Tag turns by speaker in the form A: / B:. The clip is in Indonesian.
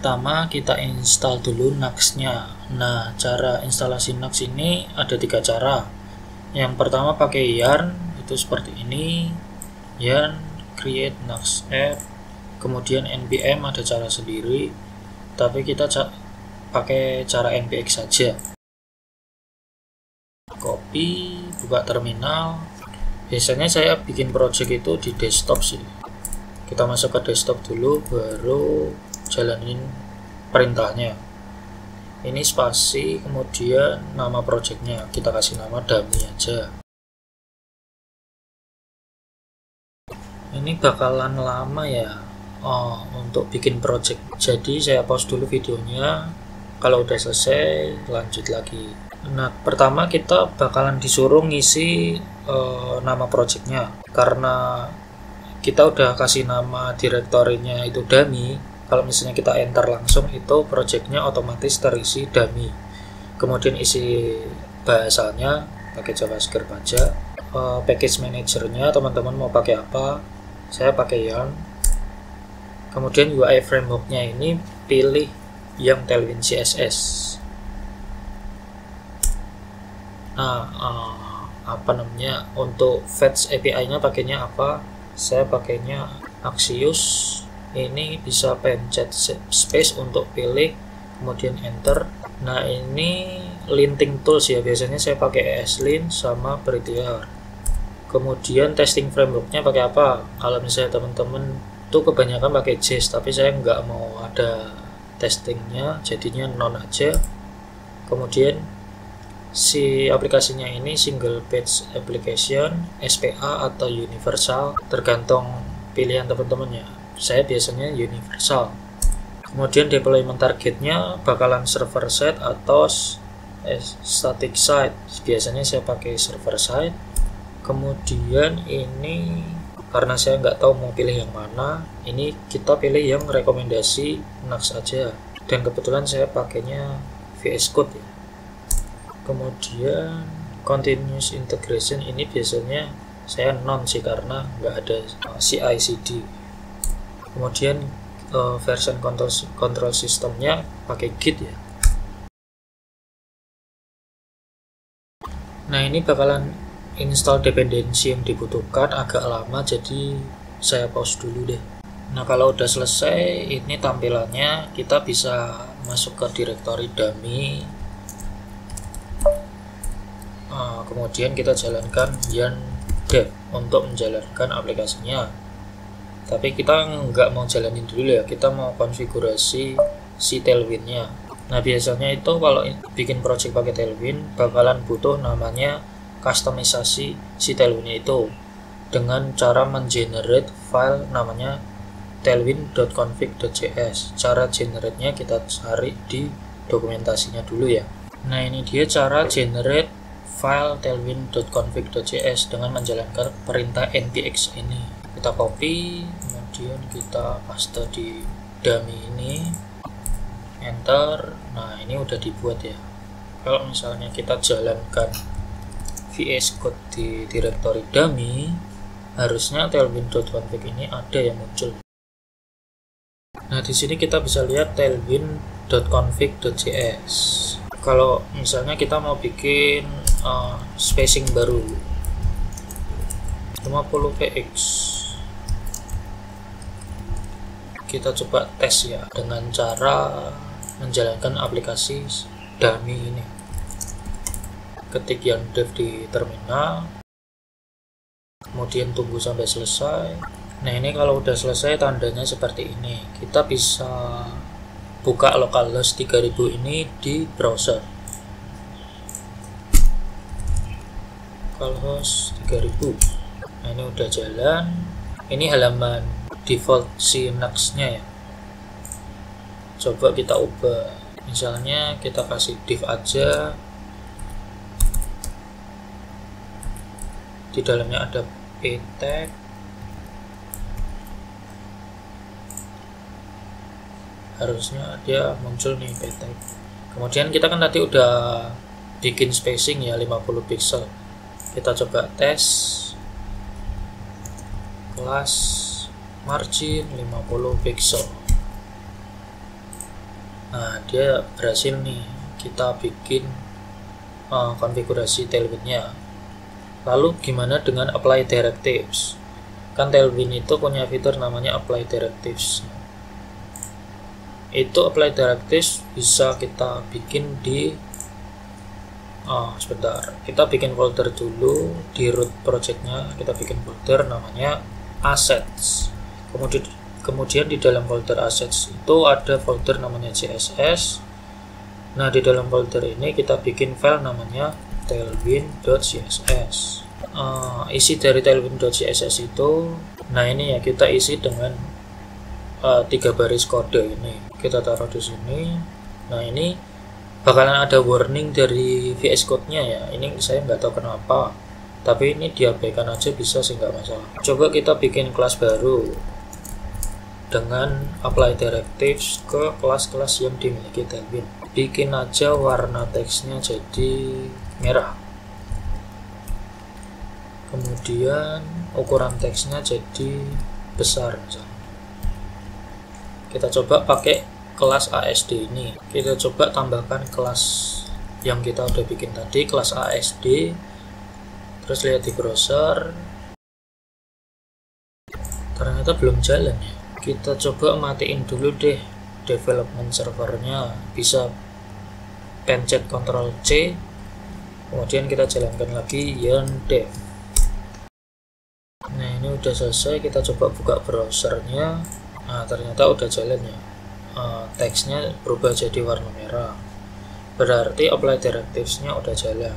A: pertama kita install dulu Nux-nya. Nah, cara instalasi Nux ini ada 3 cara. Yang pertama pakai yarn, itu seperti ini. Yarn create Nux app. Kemudian npm ada cara sendiri, tapi kita pakai cara npx saja. Copy, buka terminal. Biasanya saya bikin project itu di desktop sih. Kita masuk ke desktop dulu, baru jalanin perintahnya. Ini spasi, kemudian nama projectnya kita kasih nama dummy aja. Ini bakalan lama ya untuk bikin project, jadi saya pause dulu videonya. Kalau udah selesai lanjut lagi. Nah, pertama kita bakalan disuruh ngisi nama projectnya, karena kita udah kasih nama direktorinya itu dummy. Kalau misalnya kita enter langsung, itu projectnya otomatis terisi dummy. Kemudian isi bahasanya pakai JavaScript aja. Package manajernya teman-teman mau pakai apa? Saya pakai Yarn. Kemudian UI frameworknya ini pilih yang Tailwind CSS. Nah, untuk fetch API-nya pakainya apa? Saya pakainya Axios. Ini bisa pencet space untuk pilih, kemudian enter. Nah, ini linting tools ya, biasanya saya pakai ESLint sama Prettier. Kemudian testing frameworknya pakai apa? Kalau misalnya teman-teman tuh kebanyakan pakai JS, tapi saya nggak mau ada testingnya, jadinya non aja. Kemudian si aplikasinya ini single page application, SPA atau universal, tergantung pilihan teman-temannya. Saya biasanya universal. Kemudian deployment targetnya bakalan server side atau static site. Biasanya saya pakai server side. Kemudian ini karena saya nggak tahu mau pilih yang mana, ini kita pilih yang rekomendasi Nux aja. Dan kebetulan saya pakainya VS Code ya. Kemudian continuous integration ini biasanya saya non sih, karena nggak ada CI/CD. Kemudian version control sistemnya pakai Git ya. Nah, ini bakalan install dependensi yang dibutuhkan agak lama, jadi saya pause dulu deh. Nah, kalau udah selesai, ini tampilannya kita bisa masuk ke directory dummy. Kemudian kita jalankan yarn dev untuk menjalankan aplikasinya. Tapi kita nggak mau jalanin dulu ya, kita mau konfigurasi si Tailwind-nya. Nah, biasanya itu kalau bikin project pakai Tailwind bakalan butuh namanya customisasi si Tailwind-nya itu dengan cara mengenerate file namanya tailwind.config.js. Cara generate-nya kita cari di dokumentasinya dulu ya. Nah, ini dia cara generate file tailwind.config.js dengan menjalankan perintah npx ini. Kita copy, kemudian kita paste di dummy ini, enter. Nah, ini udah dibuat ya. Kalau misalnya kita jalankan VS Code di directory dummy, harusnya tailwind.config ini ada yang muncul. Nah, di sini kita bisa lihat tailwind.config.js. Kalau misalnya kita mau bikin spacing baru 50 px, kita coba tes ya dengan cara menjalankan aplikasi dummy ini. Ketik yarn dev di terminal, kemudian tunggu sampai selesai. Nah, ini kalau udah selesai tandanya seperti ini. Kita bisa buka localhost 3000 ini di browser. Localhost 3000. Nah, ini udah jalan. Ini halaman default si Nux-nya ya. Coba kita ubah, misalnya kita kasih div aja, di dalamnya ada p tag, harusnya dia muncul nih p tag. Kemudian kita kan tadi udah bikin spacing ya 50 pixel. Kita coba tes kelas margin 50 pixel. Nah, dia berhasil nih, kita bikin konfigurasi Tailwind-nya. Lalu gimana dengan apply directives? Kan Tailwind itu punya fitur namanya apply directives. Itu apply directives bisa kita bikin di sebentar, kita bikin folder dulu di root projectnya. Kita bikin folder namanya assets. Kemudian di dalam folder assets itu ada folder namanya CSS. Nah, di dalam folder ini kita bikin file namanya tailwind.css. Isi dari tailwind.css itu, nah ini ya, kita isi dengan 3 baris kode ini. Kita taruh di sini. Nah, ini bakalan ada warning dari VS Code-nya ya. Ini saya nggak tahu kenapa, tapi ini diabaikan aja bisa sih, nggak masalah. Coba kita bikin kelas baru dengan apply directives ke kelas-kelas yang dimiliki Tailwind. Bikin aja warna teksnya jadi merah, kemudian ukuran teksnya jadi besar misalnya. Kita coba pakai kelas ASD ini. Kita coba tambahkan kelas yang kita udah bikin tadi, kelas ASD. Terus lihat di browser, ternyata belum jalan ya. Kita coba matiin dulu deh development servernya. Bisa pencet Ctrl C, kemudian kita jalankan lagi yarn dev. Nah, ini udah selesai. Kita coba buka browsernya. Nah, ternyata udah jalan ya. Teksnya berubah jadi warna merah, berarti apply directives-nya udah jalan.